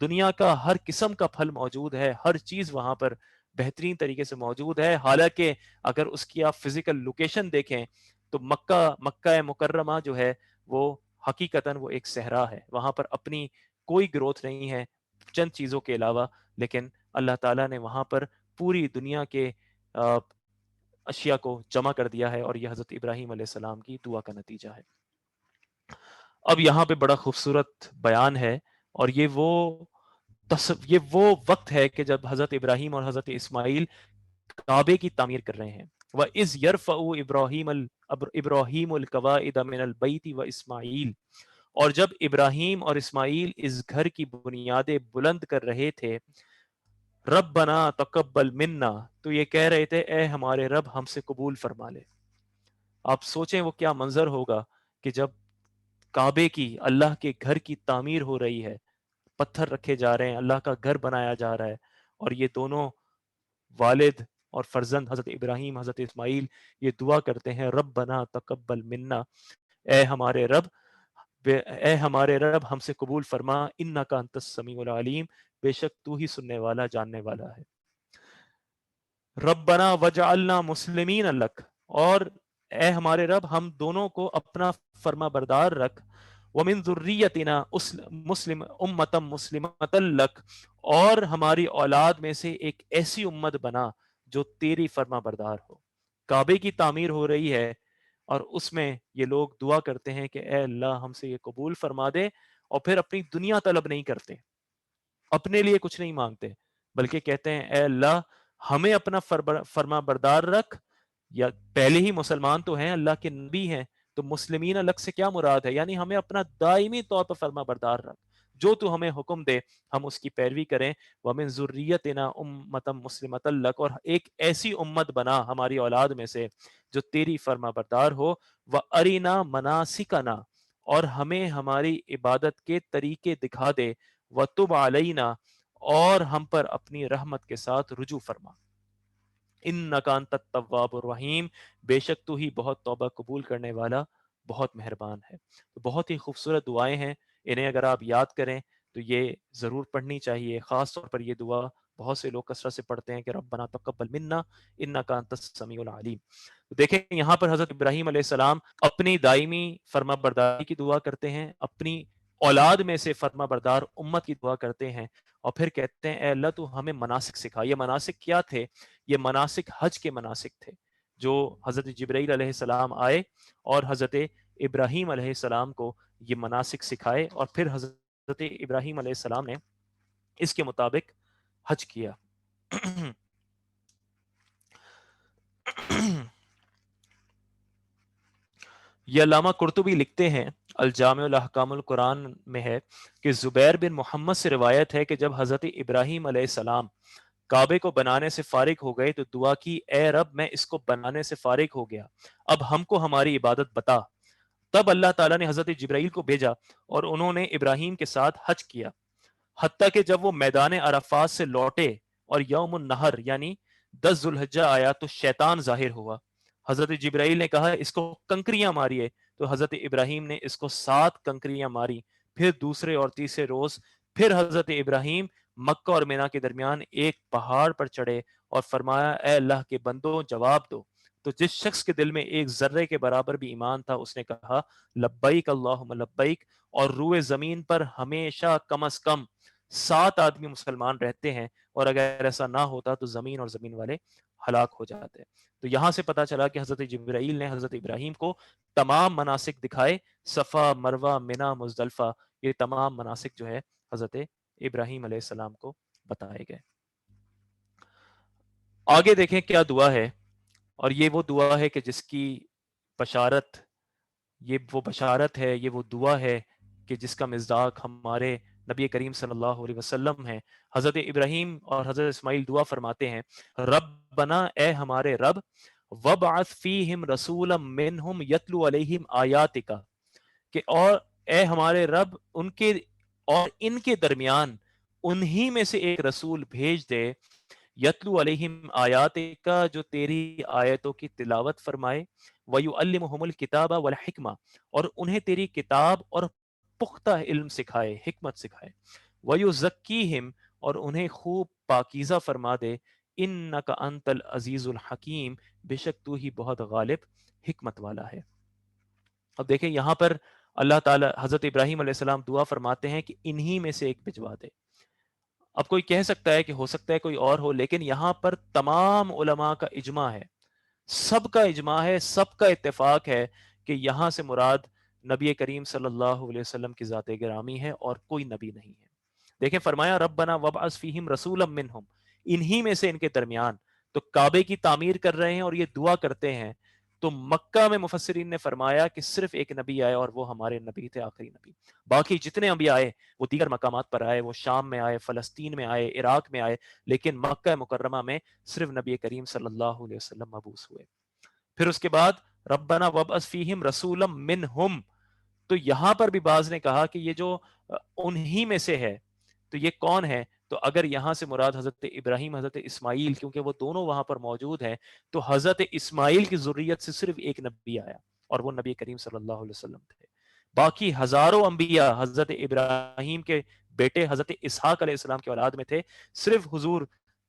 دنیا کا ہر قسم کا پھل موجود ہے، ہر چیز وہاں پر بہترین طریقے سے موجود ہے۔ حالانکہ اگر اس کی آپ فزیکل لوکیشن دیکھیں تو مکہ مکرمہ جو ہے وہ حقیقتاً وہ ایک صحرا ہے، وہاں پر اپنی کوئی گروتھ نہیں ہے چند چیزوں کے علاوہ، لیکن اللہ تعالیٰ نے وہاں پر پوری دنیا کے اشیاء کو جمع کر دیا ہے، اور یہ حضرت ابراہیم علیہ السلام کی دعا کا نتیجہ ہے۔ اب یہاں پہ بڑا خوبصورت بیان ہے، اور یہ وہ وقت ہے کہ جب حضرت ابراہیم اور حضرت اسماعیل کعبے کی تعمیر کر رہے ہیں۔ وَإِذْ يَرْفَعُ إِبْرَاهِيمُ الْقَوَاعِدَ مِنَ الْبَيْتِ وَإِسْمَاعِيلُ، اور جب ابراہیم اور اسماعیل اس گھر کی بنیادیں بلند کر رہے تھے، ربنا تقبل منا، تو یہ کہہ رہے تھے اے ہمارے رب ہم سے قبول فرما لے۔ آپ سوچیں وہ کیا منظر ہوگا کہ جب کعبے کی، اللہ کے گھر کی تعمیر ہو رہی ہے، پتھر رکھے جا رہے ہیں، اللہ کا گھر بنایا جا رہا ہے، اور یہ دونوں والد اور فرزند حضرت ابراہیم حضرت اسماعیل یہ دعا کرتے ہیں ربنا تقبل منا، اے ہمارے رب، ہم سے قبول فرما، انک انت السمیع العلیم، بے شک تو ہی سننے والا جاننے والا ہے۔ ربنا وجعلنا مسلمین لک، اور اے ہمارے رب ہم دونوں کو اپنا فرما بردار رکھ، ومن ذریتنا مسلم امتا مسلمتا لک، اور ہماری اولاد میں سے ایک ایسی امت بنا جو تیری فرما بردار ہو۔ کعبے کی تعمیر ہو رہی ہے، اور اس میں یہ لوگ دعا کرتے ہیں کہ اے اللہ ہم سے یہ قبول فرما دے، اور پھر اپنی دنیا طلب نہیں کرتے، اپنے لیے کچھ نہیں مانگتے، بلکہ کہتے ہیں اے اللہ ہمیں اپنا فرما بردار رکھ، یا پہلے ہی مسلمان تو ہیں، اللہ کے نبی ہیں، تو مسلمین الگ سے کیا مراد ہے، یعنی ہمیں اپنا دائمی طور پر فرما بردار رکھ، جو تو ہمیں حکم دے ہم اس کی پیروی کریں، وَمِن ذُرِّيَّتِنَا أُمَّةً مُسْلِمَةً لَكَ، اور ایک ایسی امت بنا ہماری اولاد میں سے جو تیری فرما بردار ہو، وَأَرِنَا مَنَاسِكَنَا، اور ہمیں ہماری عبادت کے طریقے دکھا دے، وَتُبْ عَلَيْنَا، اور ہم پر اپنی رحمت کے ساتھ رجوع فرما، انک انت التواب الرحیم، بے شک تو ہی بہت توبہ قبول کرنے والا، بہت مہربان ہے۔ تو بہت ہی خوبصورت دعائیں ہیں، انہیں اگر آپ یاد کریں تو یہ ضرور پڑھنی چاہیے۔ خاص طور پر یہ دعا بہت سے لوگ کثرت سے پڑھتے ہیں کہ ربنا تقبل منا انک انت السمیع العلیم۔ دیکھیں یہاں پر حضرت ابراہیم علیہ السلام اپنی دائمی فرما برداری کی دعا کرتے ہیں، اپنی اولاد میں سے فرما بردار امت کی دعا کرتے ہیں، اور پھر کہتے ہیں اے اللہ تو ہمیں مناسک سکھا۔ یہ مناسک کیا تھے؟ یہ مناسک حج کے مناسک تھے، جو حضرت جبرائیل علیہ السلام آئے اور حضرت ابراہیم علیہ السلام کو یہ مناسک سکھائے، اور پھر حضرت ابراہیم علیہ السلام نے اس کے مطابق حج کیا۔ یہ علامہ قرطبی لکھتے ہیں، الجامع الاحکام القرآن میں ہے کہ زبیر بن محمد سے روایت ہے کہ جب حضرت ابراہیم علیہ السلام کعبے کو بنانے سے فارغ ہو گئے تو دعا کی اے رب میں اس کو بنانے سے فارغ ہو گیا، اب ہم کو ہماری عبادت بتا۔ تب اللہ تعالیٰ نے حضرت جبرائیل کو بھیجا اور انہوں نے ابراہیم کے ساتھ حج کیا، حتیٰ کہ جب وہ میدان عرفات سے لوٹے اور یوم النہر یعنی 10 ذوالحجہ آیا تو شیطان ظاہر ہوا۔ حضرت جبرائیل نے کہا اس کو کنکریاں ماریے، تو حضرت ابراہیم نے اس کو 7 کنکریاں ماری۔ پھر دوسرے اور تیسرے روز پھر حضرت ابراہیم مکہ اور مینا کے درمیان ایک پہاڑ پر چڑھے اور فرمایا اے اللہ کے بندوں جواب دو۔ تو جس شخص کے دل میں ایک ذرے کے برابر بھی ایمان تھا اس نے کہا لبیک اللہم لبیک، اور روئے زمین پر ہمیشہ کم از کم 7 آدمی مسلمان رہتے ہیں، اور اگر ایسا نہ ہوتا تو زمین اور زمین والے ہلاک ہو جاتے۔ تو یہاں سے پتا چلا کہ حضرت جبرائیل نے حضرت ابراہیم کو تمام مناسک دکھائے، صفا، مروہ، منا، مزدلفہ، یہ تمام مناسک جو ہے حضرت ابراہیم علیہ السلام کو بتائے گئے۔ آگے دیکھیں کیا دعا ہے، اور یہ وہ دعا ہے کہ جس کی بشارت، یہ وہ بشارت ہے، یہ وہ دعا ہے کہ جس کا مصداق ہمارے نبی کریم صلی اللہ علیہ وسلم ہے۔ حضرت ابراہیم اور حضرت اسماعیل دعا فرماتے ہیں ربنا، اے ہمارے رب، وابعث فیہم رسولا منہم یتلو علیہم آیاتک، کہ اور اے ہمارے رب ان کے اور ان کے درمیان انہی میں سے ایک رسول بھیج دے، یتلو علیہم آیاتک، جو تیری آیتوں کی تلاوت فرمائے، وَيُعَلِّمُهُمُ الْكِتَابَ وَالْحِکْمَةَ، اور انہیں تیری کتاب اور پختہ علم سکھائے، حکمت سکھائے، وَيُزَكِّيهِمْ، اور انہیں خوب پاکیزہ فرما دے، اِنَّكَ أَنْتَ الْعَزِيزُ الْحَكِيمُ، بے شک تو ہی بہت غالب حکمت والا ہے۔ اب دیکھیں یہاں پر اللہ تعالی حضرت ابراہیم علیہ السلام دعا فرماتے ہیں کہ انہی میں سے ایک بھجوا دے۔ اب کوئی کہہ سکتا ہے کہ ہو سکتا ہے کوئی اور ہو، لیکن یہاں پر تمام علماء کا اجماع ہے، سب کا اجماع ہے، سب کا اتفاق ہے کہ یہاں سے مراد نبی کریم صلی اللہ علیہ وسلم کی ذات گرامی ہے اور کوئی نبی نہیں ہے۔ دیکھیں فرمایا ربنا وابعث فیہم رسولا منہم، انہی میں سے ان کے درمیان، تو کعبے کی تعمیر کر رہے ہیں اور یہ دعا کرتے ہیں، تو مکہ میں مفسرین نے فرمایا کہ صرف ایک نبی آئے اور وہ ہمارے نبی تھے، آخری نبی۔ باقی جتنے انبیاء آئے وہ دیگر مقامات پر آئے، وہ شام میں آئے، فلسطین میں آئے، عراق میں آئے، لیکن مکہ مکرمہ میں صرف نبی کریم صلی اللہ علیہ وسلم مبعوث ہوئے۔ پھر اس کے بعد ربنا وابعث فیہم رسولا منہم، تو یہاں پر بھی بعض نے کہا کہ یہ جو انہی میں سے ہے تو یہ کون ہے؟ تو اگر یہاں سے مراد حضرت ابراہیم، حضرت اسماعیل، کیونکہ وہ دونوں وہاں پر موجود ہیں، تو حضرت اسماعیل کی ذریت سے صرف ایک نبی آیا اور وہ نبی کریم صلی اللہ علیہ وسلم تھے۔ باقی ہزاروں انبیاء حضرت ابراہیم کے بیٹے حضرت اسحاق علیہ السلام کی اولاد میں تھے، صرف حضور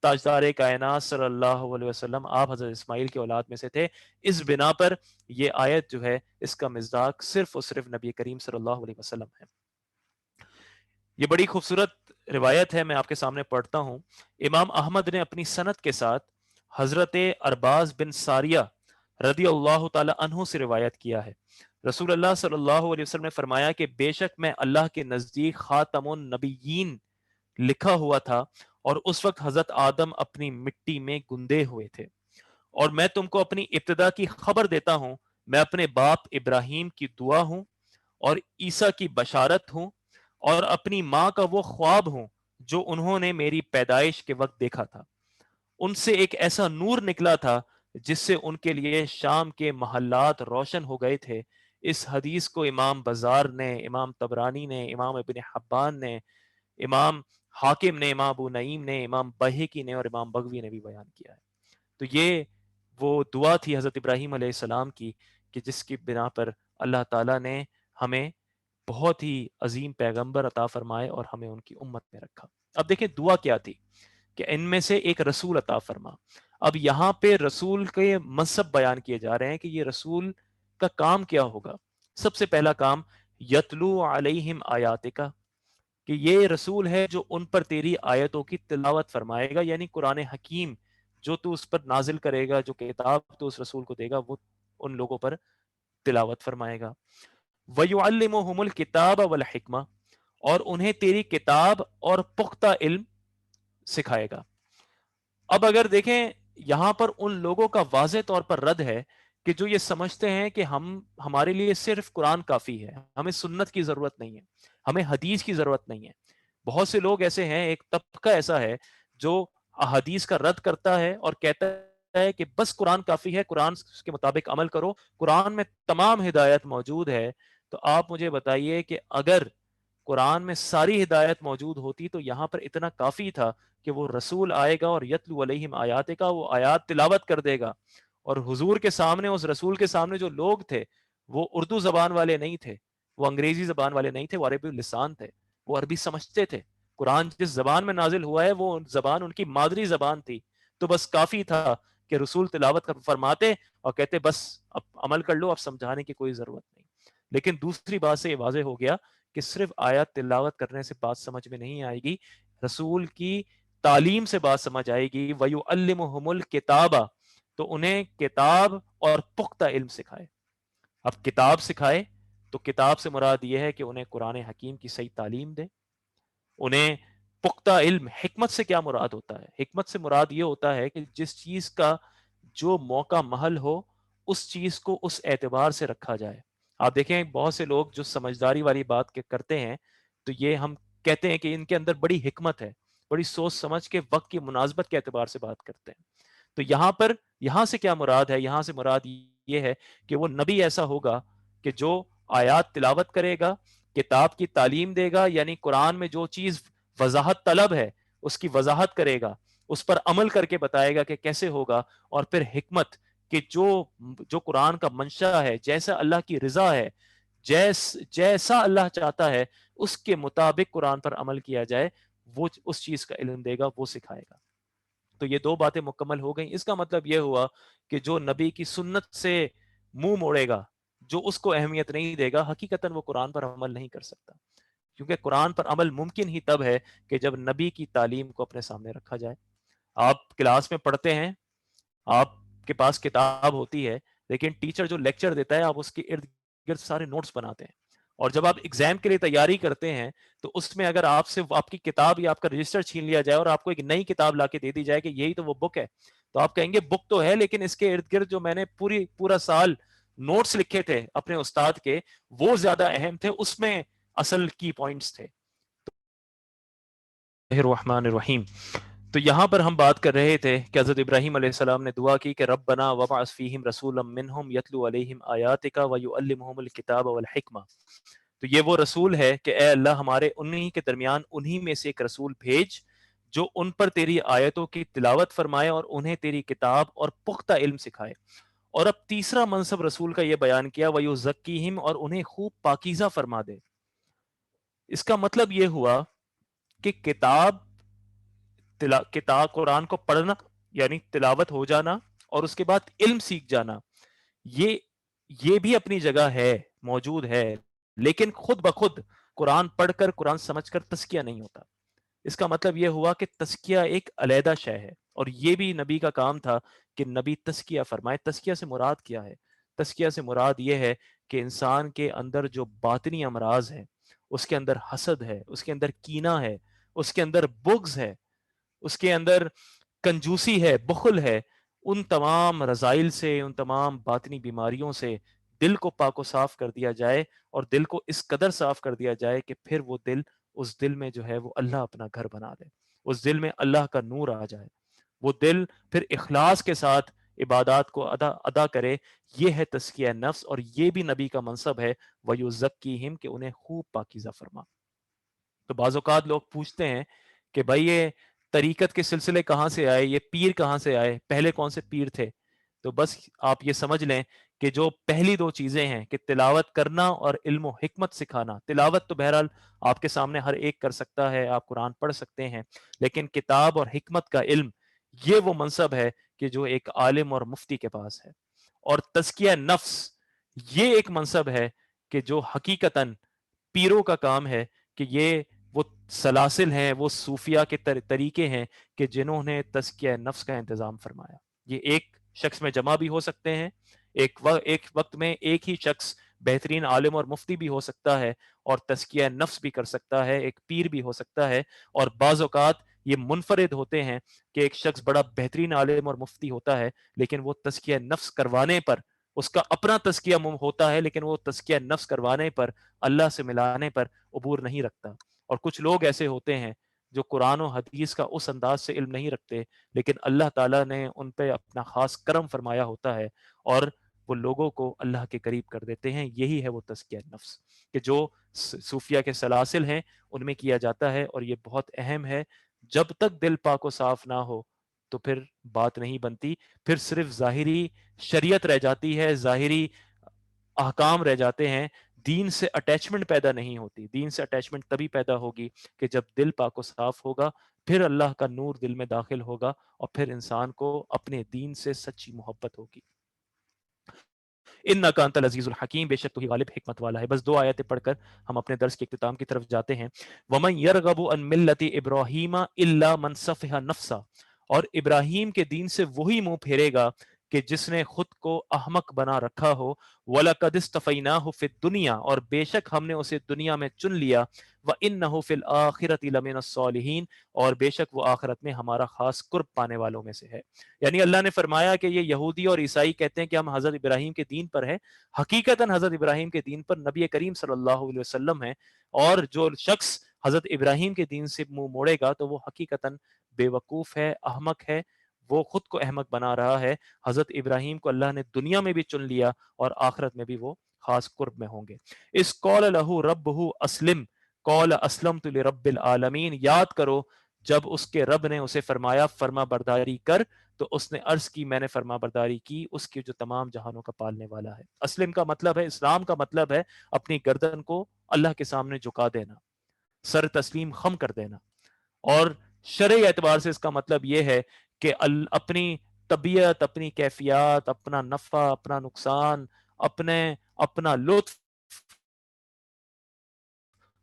تاجدار کائنات صلی اللہ علیہ وسلم آپ حضرت اسماعیل کی اولاد میں سے تھے۔ اس بنا پر یہ آیت جو ہے اس کا مصداق صرف اور صرف نبی کریم صلی اللہ علیہ وسلم ہے۔ یہ بڑی خوبصورت روایت ہے، میں آپ کے سامنے پڑھتا ہوں۔ امام احمد نے اپنی سند کے ساتھ حضرت ارباز بن ساریہ رضی اللہ تعالی عنہ سے روایت کیا ہے، رسول اللہ صلی اللہ علیہ وسلم نے فرمایا کہ بے شک میں اللہ کے نزدیک خاتم النبیین لکھا ہوا تھا، اور اس وقت حضرت آدم اپنی مٹی میں گندے ہوئے تھے، اور میں تم کو اپنی ابتدا کی خبر دیتا ہوں، میں اپنے باپ ابراہیم کی دعا ہوں اور عیسیٰ کی بشارت ہوں، اور اپنی ماں کا وہ خواب ہوں جو انہوں نے میری پیدائش کے وقت دیکھا تھا، ان سے ایک ایسا نور نکلا تھا جس سے ان کے لیے شام کے محلات روشن ہو گئے تھے۔ اس حدیث کو امام بزار نے، امام طبرانی نے، امام ابن حبان نے، امام حاکم نے، امام ابو نعیم نے، امام بہقی نے اور امام بغوی نے بھی بیان کیا ہے۔ تو یہ وہ دعا تھی حضرت ابراہیم علیہ السلام کی کہ جس کی بنا پر اللہ تعالیٰ نے ہمیں بہت ہی عظیم پیغمبر عطا فرمائے اور ہمیں ان کی امت میں رکھا۔ اب دیکھیں دعا کیا تھی کہ ان میں سے ایک رسول عطا فرما۔ اب یہاں پہ رسول کے منصب بیان کیے جا رہے ہیں کہ یہ رسول کا کام کیا ہوگا۔ سب سے پہلا کام یتلو علیہم آیاتکا، کہ یہ رسول ہے جو ان پر تیری آیتوں کی تلاوت فرمائے گا، یعنی قرآن حکیم جو تو اس پر نازل کرے گا، جو کتاب تو اس رسول کو دے گا، وہ ان لوگوں پر تلاوت فرمائے گا۔ وَيُعَلِّمُهُمُ الْكِتَابَ وَالْحِکْمَةَ، اور انہیں تیری کتاب اور پختہ علم سکھائے گا۔ اب اگر دیکھیں یہاں پر ان لوگوں کا واضح طور پر رد ہے کہ جو یہ سمجھتے ہیں کہ ہمارے لیے صرف قرآن کافی ہے، ہمیں سنت کی ضرورت نہیں ہے، ہمیں حدیث کی ضرورت نہیں ہے۔ بہت سے لوگ ایسے ہیں، ایک طبقہ ایسا ہے جو احادیث کا رد کرتا ہے اور کہتا ہے کہ بس قرآن کافی ہے، قرآن کے مطابق عمل کرو، قرآن میں تمام ہدایت موجود ہے۔ تو آپ مجھے بتائیے کہ اگر قرآن میں ساری ہدایت موجود ہوتی تو یہاں پر اتنا کافی تھا کہ وہ رسول آئے گا اور یتلو علیہم آیات کا، وہ آیات تلاوت کر دے گا، اور حضور کے سامنے، اس رسول کے سامنے جو لوگ تھے وہ اردو زبان والے نہیں تھے، وہ انگریزی زبان والے نہیں تھے، وہ عربی لسان تھے، وہ عربی سمجھتے تھے، قرآن جس زبان میں نازل ہوا ہے وہ زبان ان کی مادری زبان تھی، تو بس کافی تھا کہ رسول تلاوت فرماتے اور کہتے بس اب عمل کر لو، اب سمجھانے کی کوئی ضرورت نہیں۔ لیکن دوسری بات سے یہ واضح ہو گیا کہ صرف آیات تلاوت کرنے سے بات سمجھ میں نہیں آئے گی، رسول کی تعلیم سے بات سمجھ آئے گی۔ وَيُعَلِّمُهُمُ الْكِتَابَ، تو انہیں کتاب اور پختہ علم سکھائے۔ اب کتاب سکھائے تو کتاب سے مراد یہ ہے کہ انہیں قرآن حکیم کی صحیح تعلیم دے، انہیں پختہ علم۔ حکمت سے کیا مراد ہوتا ہے؟ حکمت سے مراد یہ ہوتا ہے کہ جس چیز کا جو موقع محل ہو اس چیز کو اس اعتبار سے رکھا جائے۔ آپ دیکھیں بہت سے لوگ جو سمجھداری والی بات کرتے ہیں تو یہ ہم کہتے ہیں کہ ان کے اندر بڑی حکمت ہے، بڑی سوچ سمجھ کے وقت کی مناسبت کے اعتبار سے بات کرتے ہیں۔ تو یہاں پر یہاں سے کیا مراد ہے؟ یہاں سے مراد یہ ہے کہ وہ نبی ایسا ہوگا کہ جو آیات تلاوت کرے گا، کتاب کی تعلیم دے گا، یعنی قرآن میں جو چیز وضاحت طلب ہے اس کی وضاحت کرے گا، اس پر عمل کر کے بتائے گا کہ کیسے ہوگا، اور پھر حکمت کہ جو قرآن کا منشا ہے، جیسا اللہ کی رضا ہے، جیسا اللہ چاہتا ہے اس کے مطابق قرآن پر عمل کیا جائے، وہ اس چیز کا علم دے گا، وہ سکھائے گا۔ تو یہ دو باتیں مکمل ہو گئیں۔ اس کا مطلب یہ ہوا کہ جو نبی کی سنت سے منہ موڑے گا، جو اس کو اہمیت نہیں دے گا، حقیقتاً وہ قرآن پر عمل نہیں کر سکتا، کیونکہ قرآن پر عمل ممکن ہی تب ہے کہ جب نبی کی تعلیم کو اپنے سامنے رکھا جائے۔ آپ کلاس میں پڑھتے ہیں، آپ کے پاس کتاب ہوتی ہے، لیکن ٹیچر جو لیکچر دیتا ہے آپ اس کے ارد گرد سارے نوٹس بناتے ہیں، اور جب آپ ایگزام کے لیے تیاری کرتے ہیں تو اس میں اگر آپ سے آپ کی کتاب یا آپ کا رجسٹر چھین لیا جائے اور آپ کو ایک نئی کتاب لا کے دے دی جائے کہ یہی تو وہ بک ہے، تو آپ کہیں گے بک تو ہے لیکن اس کے ارد گرد جو میں نے پورا سال نوٹس لکھے تھے اپنے استاد کے وہ زیادہ اہم تھے، اس میں اصل کی پوائنٹس تھے۔ الرحمن الرحیم۔ تو یہاں پر ہم بات کر رہے تھے کہ حضرت ابراہیم علیہ السلام نے دعا کی کہ ربنا وبعث فیہم رسولا منہم یتلو علیہم آیاتک ویعلمہم الکتاب والحکمہ۔ تو یہ وہ رسول ہے کہ اے اللہ ہمارے انہی کے درمیان انہی میں سے ایک رسول بھیج جو ان پر تیری آیتوں کی تلاوت فرمائے اور انہیں تیری کتاب اور پختہ علم سکھائے۔ اور اب تیسرا منصب رسول کا یہ بیان کیا وَيُزَكِّيهِمْ، اور انہیں خوب پاکیزہ فرما دے۔ اس کا مطلب یہ ہوا کہ کتاب قرآن کو پڑھنا یعنی تلاوت ہو جانا اور اس کے بعد علم سیکھ جانا، یہ بھی اپنی جگہ ہے، موجود ہے، لیکن خود بخود قرآن پڑھ کر قرآن سمجھ کر تزکیہ نہیں ہوتا۔ اس کا مطلب یہ ہوا کہ تزکیہ ایک علیحدہ شے ہے، اور یہ بھی نبی کا کام تھا کہ نبی تزکیہ فرمائے۔ تزکیہ سے مراد کیا ہے؟ تزکیہ سے مراد یہ ہے کہ انسان کے اندر جو باطنی امراض ہے، اس کے اندر حسد ہے، اس کے اندر کینہ ہے، اس کے اندر بغض ہے، اس کے اندر کنجوسی ہے، بخل ہے، ان تمام رذائل سے، ان تمام باطنی بیماریوں سے دل کو پاک و صاف کر دیا جائے، اور دل کو اس قدر صاف کر دیا جائے کہ پھر وہ دل، اس دل میں جو ہے وہ اللہ اپنا گھر بنا دے، اس دل میں اللہ کا نور آ جائے، وہ دل پھر اخلاص کے ساتھ عبادات کو ادا کرے۔ یہ ہے تزکیہ نفس، اور یہ بھی نبی کا منصب ہے، وَيُزَكِّيهِمْ، کہ انہیں خوب پاکیزہ فرما۔ تو بعض اوقات لوگ پوچھتے ہیں کہ بھائی یہ طریقت کے سلسلے کہاں سے آئے، یہ پیر کہاں سے آئے، پہلے کون سے پیر تھے؟ تو بس آپ یہ سمجھ لیں کہ جو پہلی دو چیزیں ہیں کہ تلاوت کرنا اور علم و حکمت سکھانا، تلاوت تو بہرحال آپ کے سامنے ہر ایک کر سکتا ہے، آپ قرآن پڑھ سکتے ہیں، لیکن کتاب اور حکمت کا علم، یہ وہ منصب ہے کہ جو ایک عالم اور مفتی کے پاس ہے۔ اور تزکیہ نفس، یہ ایک منصب ہے کہ جو حقیقتاً پیروں کا کام ہے، کہ یہ وہ سلاسل ہیں، وہ صوفیہ کے طریقے ہیں کہ جنہوں نے تزکیہ نفس کا انتظام فرمایا۔ یہ ایک شخص میں جمع بھی ہو سکتے ہیں، ایک وقت میں ایک ہی شخص بہترین عالم اور مفتی بھی ہو سکتا ہے، اور تزکیہ نفس بھی کر سکتا ہے، ایک پیر بھی ہو سکتا ہے، اور بعض اوقات یہ منفرد ہوتے ہیں کہ ایک شخص بڑا بہترین عالم اور مفتی ہوتا ہے، لیکن وہ تزکیہ نفس کروانے پر، اس کا اپنا تزکیہ ہوتا ہے، لیکن وہ تزکیہ نفس کروانے پر، اللہ سے ملانے پر عبور نہیں رکھتا۔ اور کچھ لوگ ایسے ہوتے ہیں جو قرآن و حدیث کا اس انداز سے علم نہیں رکھتے، لیکن اللہ تعالیٰ نے ان پہ اپنا خاص کرم فرمایا ہوتا ہے، اور وہ لوگوں کو اللہ کے قریب کر دیتے ہیں۔ یہی ہے وہ تزکیہ نفس کہ جو صوفیہ کے سلاسل ہیں ان میں کیا جاتا ہے، اور یہ بہت اہم ہے۔ جب تک دل پاک و صاف نہ ہو تو پھر بات نہیں بنتی، پھر صرف ظاہری شریعت رہ جاتی ہے، ظاہری احکام رہ جاتے ہیں، دین سے اٹیچمنٹ پیدا نہیں ہوتی۔ دین سے اٹیچمنٹ تبھی پیدا ہوگی کہ جب دل پاک و صاف ہوگا، پھر اللہ کا نور دل میں داخل ہوگا، اور پھر انسان کو اپنے دین سے سچی محبت ہوگی۔ انک انت العزیز الحکیم، بے شک تو ہی غالب حکمت والا ہے۔ بس دو آیتیں پڑھ کر ہم اپنے درس کے اختتام کی طرف جاتے ہیں۔ ومن یرغب عن ملت ابراہیم الا من صفح نفسا، اور ابراہیم کے دین سے وہی منہ پھیرے گا کہ جس نے خود کو احمق بنا رکھا ہو۔ وَلَقَدِ اسْتَفَيْنَاهُ فِي الدُّنْيَا، اور بے شک ہم نے اسے دنیا میں چن لیا۔ وَإِنَّهُ فِي الْآخِرَةِ لَمِنَ الصَّالِحِينَ، اور بے شک وہ آخرت میں ہمارا خاص قرب پانے والوں میں سے ہے۔ یعنی اللہ نے فرمایا کہ یہ یہودی اور عیسائی کہتے ہیں کہ ہم حضرت ابراہیم کے دین پر ہیں، حقیقتاً حضرت ابراہیم کے دین پر نبی کریم صلی اللہ علیہ وسلم ہے، اور جو شخص حضرت ابراہیم کے دین سے منہ موڑے گا تو وہ حقیقتاً بے وقوف ہے، احمق ہے، وہ خود کو احمق بنا رہا ہے۔ حضرت ابراہیم کو اللہ نے دنیا میں بھی چن لیا، اور آخرت میں بھی وہ خاص قرب میں ہوں گے۔ اس قول لہو ربہ اسلم قول اسلمت لرب العالمین، یاد کرو جب اس کے رب نے اسے فرمایا فرما برداری کر، تو اس نے عرض کی میں نے فرما برداری کی اس کی جو تمام جہانوں کا پالنے والا ہے۔ اسلم کا مطلب ہے، اسلام کا مطلب ہے اپنی گردن کو اللہ کے سامنے جھکا دینا، سر تسلیم خم کر دینا، اور شرعی اعتبار سے اس کا مطلب یہ ہے کہ اپنی طبیعت، اپنی کیفیات، اپنا نفع، اپنا نقصان، اپنا لطف،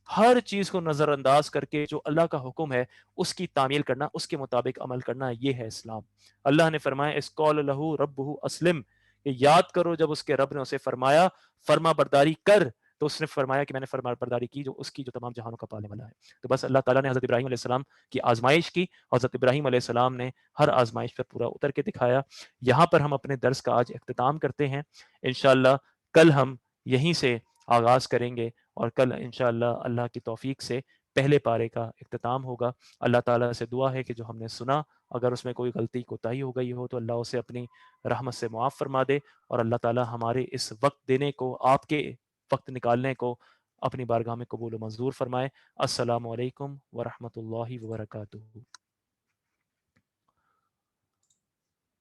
ہر چیز کو نظر انداز کر کے جو اللہ کا حکم ہے اس کی تعمیل کرنا، اس کے مطابق عمل کرنا، یہ ہے اسلام۔ اللہ نے فرمایا اس قول لہو ربہ اسلم، کہ یاد کرو جب اس کے رب نے اسے فرمایا فرما برداری کر، تو اس نے فرمایا کہ میں نے فرما برداری کی جو اس کی جو تمام جہانوں کا پالنے والا ہے۔ تو بس اللہ تعالیٰ نے حضرت ابراہیم علیہ السلام کی آزمائش کی، حضرت ابراہیم علیہ السلام نے ہر آزمائش پہ پورا اتر کے دکھایا۔ یہاں پر ہم اپنے درس کا آج اختتام کرتے ہیں۔ انشاءاللہ کل ہم یہیں سے آغاز کریں گے، اور کل انشاءاللہ اللہ کی توفیق سے پہلے پارے کا اختتام ہوگا۔ اللہ تعالیٰ سے دعا ہے کہ جو ہم نے سنا اگر اس میں کوئی غلطی کوتاہی ہو گئی ہو تو اللہ اسے اپنی رحمت سے معاف فرما دے، اور اللہ تعالیٰ ہمارے اس وقت دینے کو، آپ کے وقت نکالنے کو اپنی بارگاہ میں قبول و منظور فرمائے۔ السلام علیکم ورحمۃ اللہ وبرکاتہ۔